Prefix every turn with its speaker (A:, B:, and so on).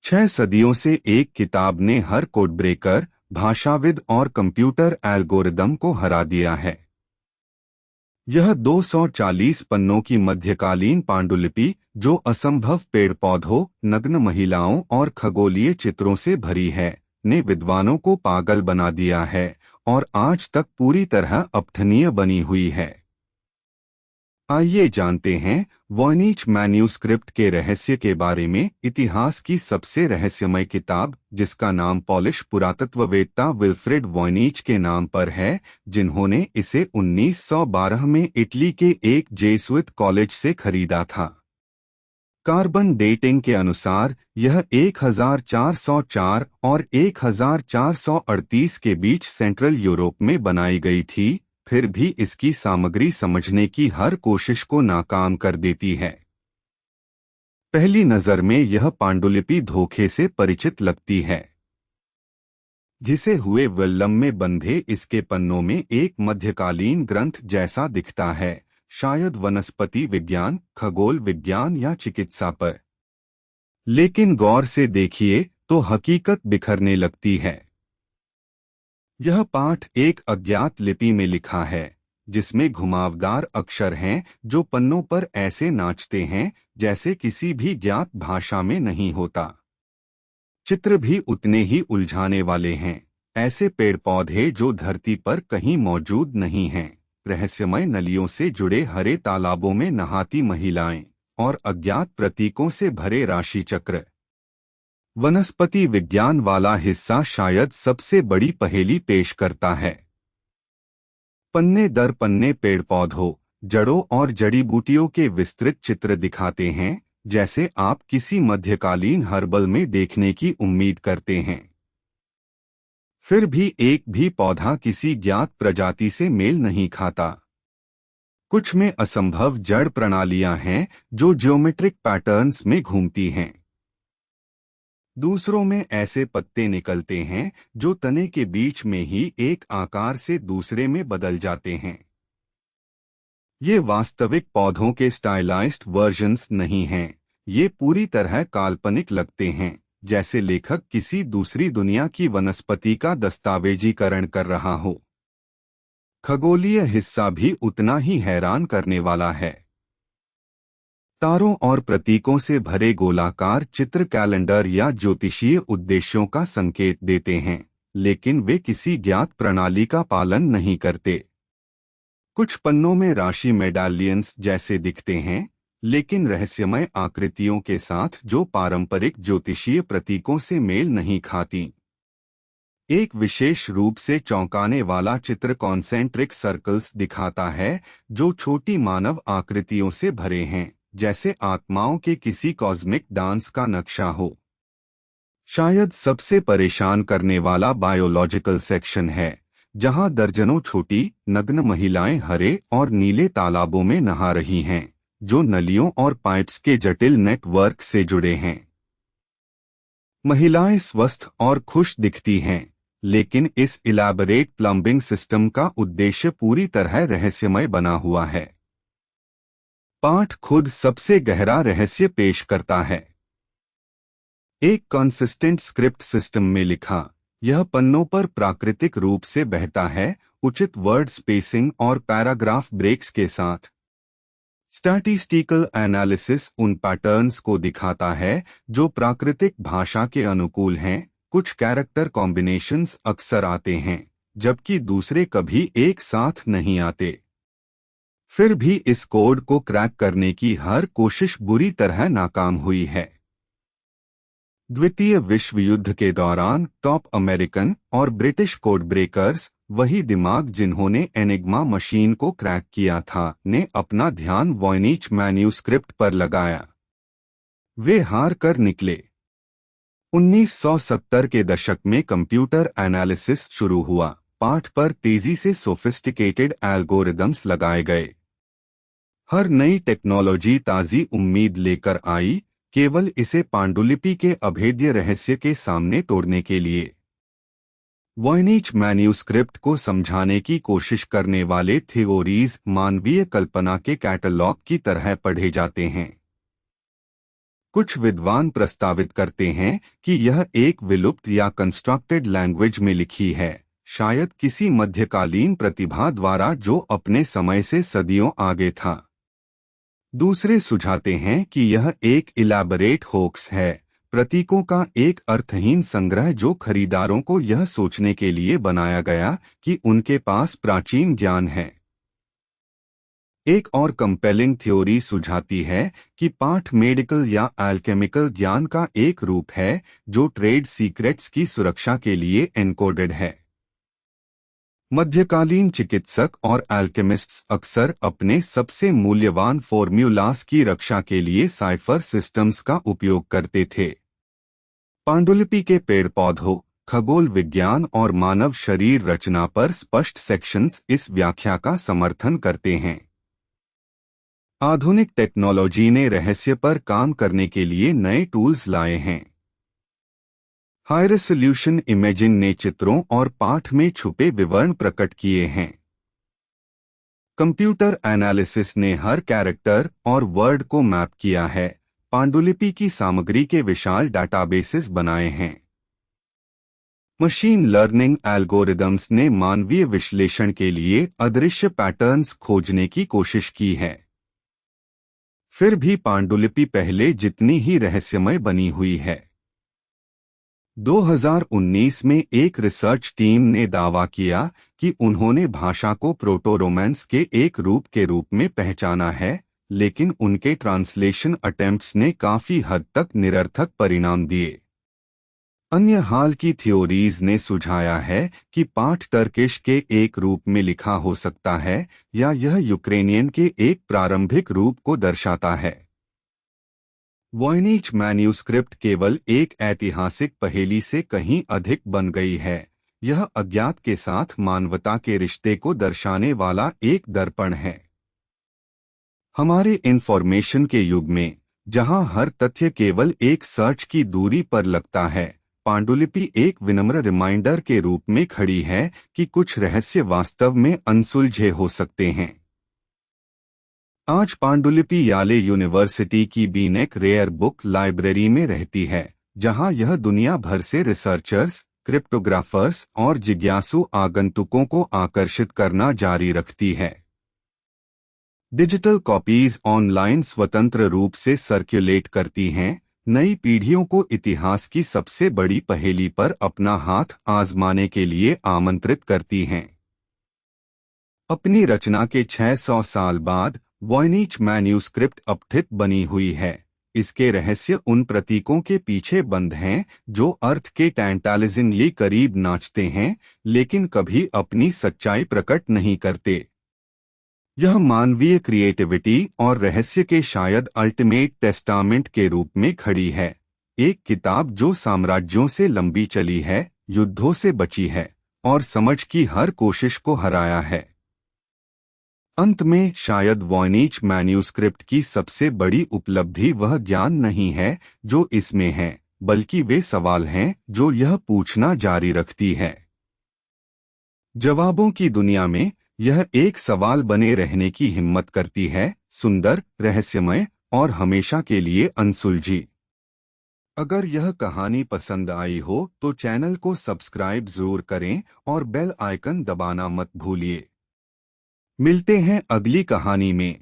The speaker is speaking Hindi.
A: 6 सदियों से एक किताब ने हर कोडब्रेकर, भाषाविद और कंप्यूटर एल्गोरिदम को हरा दिया है। यह 240 पन्नों की मध्यकालीन पांडुलिपि, जो असंभव पेड़ पौधों, नग्न महिलाओं और खगोलीय चित्रों से भरी है, ने विद्वानों को पागल बना दिया है और आज तक पूरी तरह अपठनीय बनी हुई है। आइए जानते हैं वॉयनिच मैन्यूस्क्रिप्ट के रहस्य के बारे में। इतिहास की सबसे रहस्यमय किताब, जिसका नाम पॉलिश पुरातत्ववेत्ता विल्फ्रेड वॉयनिच के नाम पर है, जिन्होंने इसे 1912 में इटली के एक जेसुइट कॉलेज से खरीदा था। कार्बन डेटिंग के अनुसार यह 1404 और 1438 के बीच सेंट्रल यूरोप में बनाई गई थी, फिर भी इसकी सामग्री समझने की हर कोशिश को नाकाम कर देती है। पहली नजर में यह पांडुलिपि धोखे से परिचित लगती है। घिसे हुए वेल्लम में बंधे इसके पन्नों में एक मध्यकालीन ग्रंथ जैसा दिखता है, शायद वनस्पति विज्ञान, खगोल विज्ञान या चिकित्सा पर। लेकिन गौर से देखिए तो हकीकत बिखरने लगती है। यह पाठ एक अज्ञात लिपि में लिखा है, जिसमें घुमावदार अक्षर हैं जो पन्नों पर ऐसे नाचते हैं जैसे किसी भी ज्ञात भाषा में नहीं होता। चित्र भी उतने ही उलझाने वाले हैं, ऐसे पेड़ पौधे जो धरती पर कहीं मौजूद नहीं हैं, रहस्यमय नलियों से जुड़े हरे तालाबों में नहाती महिलाएं और अज्ञात प्रतीकों से भरे राशि चक्र। वनस्पति विज्ञान वाला हिस्सा शायद सबसे बड़ी पहेली पेश करता है। पन्ने दर पन्ने पेड़ पौधों, जड़ों और जड़ी बूटियों के विस्तृत चित्र दिखाते हैं, जैसे आप किसी मध्यकालीन हर्बल में देखने की उम्मीद करते हैं। फिर भी एक भी पौधा किसी ज्ञात प्रजाति से मेल नहीं खाता। कुछ में असंभव जड़ प्रणालियां हैं जो ज्योमेट्रिक पैटर्न्स में घूमती हैं। दूसरों में ऐसे पत्ते निकलते हैं जो तने के बीच में ही एक आकार से दूसरे में बदल जाते हैं। ये वास्तविक पौधों के स्टाइलाइज्ड वर्जन्स नहीं हैं, ये पूरी तरह काल्पनिक लगते हैं, जैसे लेखक किसी दूसरी दुनिया की वनस्पति का दस्तावेजीकरण कर रहा हो। खगोलीय हिस्सा भी उतना ही हैरान करने वाला है। तारों और प्रतीकों से भरे गोलाकार चित्र कैलेंडर या ज्योतिषीय उद्देश्यों का संकेत देते हैं, लेकिन वे किसी ज्ञात प्रणाली का पालन नहीं करते। कुछ पन्नों में राशि मेडालियंस जैसे दिखते हैं, लेकिन रहस्यमय आकृतियों के साथ जो पारंपरिक ज्योतिषीय प्रतीकों से मेल नहीं खाती। एक विशेष रूप से चौंकाने वाला चित्र कॉन्सेंट्रिक सर्कल्स दिखाता है, जो छोटी मानव आकृतियों से भरे हैं, जैसे आत्माओं के किसी कॉस्मिक डांस का नक्शा हो। शायद सबसे परेशान करने वाला बायोलॉजिकल सेक्शन है, जहां दर्जनों छोटी नग्न महिलाएं हरे और नीले तालाबों में नहा रही हैं, जो नलियों और पाइप्स के जटिल नेटवर्क से जुड़े हैं। महिलाएं स्वस्थ और खुश दिखती हैं, लेकिन इस इलैबोरेट प्लम्बिंग सिस्टम का उद्देश्य पूरी तरह रहस्यमय बना हुआ है। पाठ खुद सबसे गहरा रहस्य पेश करता है। एक कंसिस्टेंट स्क्रिप्ट सिस्टम में लिखा, यह पन्नों पर प्राकृतिक रूप से बहता है, उचित वर्ड स्पेसिंग और पैराग्राफ ब्रेक्स के साथ। स्टैटिस्टिकल एनालिसिस उन पैटर्न्स को दिखाता है जो प्राकृतिक भाषा के अनुकूल हैं। कुछ कैरेक्टर कॉम्बिनेशंस अक्सर आते हैं, जबकि दूसरे कभी एक साथ नहीं आते। फिर भी इस कोड को क्रैक करने की हर कोशिश बुरी तरह नाकाम हुई है। द्वितीय विश्व युद्ध के दौरान टॉप अमेरिकन और ब्रिटिश कोड ब्रेकर्स, वही दिमाग जिन्होंने एनिग्मा मशीन को क्रैक किया था, ने अपना ध्यान वॉयनिच मैन्यूस्क्रिप्ट पर लगाया। वे हार कर निकले। 1970 के दशक में कंप्यूटर एनालिसिस शुरू हुआ। पाठ पर तेजी से सोफिस्टिकेटेड एल्गोरिदम्स लगाए गए। हर नई टेक्नोलॉजी ताज़ी उम्मीद लेकर आई, केवल इसे पांडुलिपि के अभेद्य रहस्य के सामने तोड़ने के लिए। वॉयनिच मैन्यूस्क्रिप्ट को समझाने की कोशिश करने वाले थ्योरीज मानवीय कल्पना के कैटलॉग की तरह पढ़े जाते हैं। कुछ विद्वान प्रस्तावित करते हैं कि यह एक विलुप्त या कंस्ट्रक्टेड लैंग्वेज में लिखी है, शायद किसी मध्यकालीन प्रतिभा द्वारा जो अपने समय से सदियों आगे था। दूसरे सुझाते हैं कि यह एक इलैबोरेट होक्स है, प्रतीकों का एक अर्थहीन संग्रह जो खरीदारों को यह सोचने के लिए बनाया गया कि उनके पास प्राचीन ज्ञान है। एक और कंपेलिंग थ्योरी सुझाती है कि पाठ मेडिकल या एल्केमिकल ज्ञान का एक रूप है जो ट्रेड सीक्रेट्स की सुरक्षा के लिए एन्कोडेड है। मध्यकालीन चिकित्सक और एल्केमिस्ट्स अक्सर अपने सबसे मूल्यवान फॉर्मूलास की रक्षा के लिए साइफर सिस्टम्स का उपयोग करते थे। पांडुलिपि के पेड़ पौधों, खगोल विज्ञान और मानव शरीर रचना पर स्पष्ट सेक्शंस इस व्याख्या का समर्थन करते हैं। आधुनिक टेक्नोलॉजी ने रहस्य पर काम करने के लिए नए टूल्स लाए हैं। हाई रेजोल्यूशन इमेजिंग ने चित्रों और पाठ में छुपे विवरण प्रकट किए हैं। कंप्यूटर एनालिसिस ने हर कैरेक्टर और वर्ड को मैप किया है, पांडुलिपि की सामग्री के विशाल डाटाबेसेस बनाए हैं। मशीन लर्निंग एल्गोरिदम्स ने मानवीय विश्लेषण के लिए अदृश्य पैटर्न्स खोजने की कोशिश की है। फिर भी पांडुलिपि पहले जितनी ही रहस्यमय बनी हुई है। 2019 में एक रिसर्च टीम ने दावा किया कि उन्होंने भाषा को प्रोटो रोमांस के एक रूप के रूप में पहचाना है, लेकिन उनके ट्रांसलेशन अटेम्प्ट्स ने काफी हद तक निरर्थक परिणाम दिए। अन्य हाल की थ्योरीज ने सुझाया है कि पाठ टर्किश के एक रूप में लिखा हो सकता है या यह यूक्रेनियन के एक प्रारंभिक रूप को दर्शाता है। वॉयनिच मैन्यूस्क्रिप्ट केवल एक ऐतिहासिक पहेली से कहीं अधिक बन गई है। यह अज्ञात के साथ मानवता के रिश्ते को दर्शाने वाला एक दर्पण है। हमारे इंफॉर्मेशन के युग में, जहां हर तथ्य केवल एक सर्च की दूरी पर लगता है, पांडुलिपि एक विनम्र रिमाइंडर के रूप में खड़ी है कि कुछ रहस्य वास्तव में अनसुलझे हो सकते हैं। आज पांडुलिपि याले यूनिवर्सिटी की बीनेक रेयर बुक लाइब्रेरी में रहती है, जहां यह दुनिया भर से रिसर्चर्स, क्रिप्टोग्राफर्स और जिज्ञासु आगंतुकों को आकर्षित करना जारी रखती है। डिजिटल कॉपीज ऑनलाइन स्वतंत्र रूप से सर्कुलेट करती हैं, नई पीढ़ियों को इतिहास की सबसे बड़ी पहेली पर अपना हाथ आजमाने के लिए आमंत्रित करती हैं। अपनी रचना के 600 साल बाद वॉयनिच मैन्यूस्क्रिप्ट अपठित बनी हुई है। इसके रहस्य उन प्रतीकों के पीछे बंद हैं जो अर्थ के टैंटालिजिंगली करीब नाचते हैं, लेकिन कभी अपनी सच्चाई प्रकट नहीं करते। यह मानवीय क्रिएटिविटी और रहस्य के शायद अल्टीमेट टेस्टामेंट के रूप में खड़ी है, एक किताब जो साम्राज्यों से लंबी चली है, युद्धों से बची है और समझ की हर कोशिश को हराया है। अंत में शायद वॉयनिच मैन्यूस्क्रिप्ट की सबसे बड़ी उपलब्धि वह ज्ञान नहीं है जो इसमें है, बल्कि वे सवाल हैं जो यह पूछना जारी रखती है। जवाबों की दुनिया में यह एक सवाल बने रहने की हिम्मत करती है, सुंदर, रहस्यमय और हमेशा के लिए अनसुलझी। अगर यह कहानी पसंद आई हो तो चैनल को सब्सक्राइब जरूर करें और बेल आइकन दबाना मत भूलिए। मिलते हैं अगली कहानी में।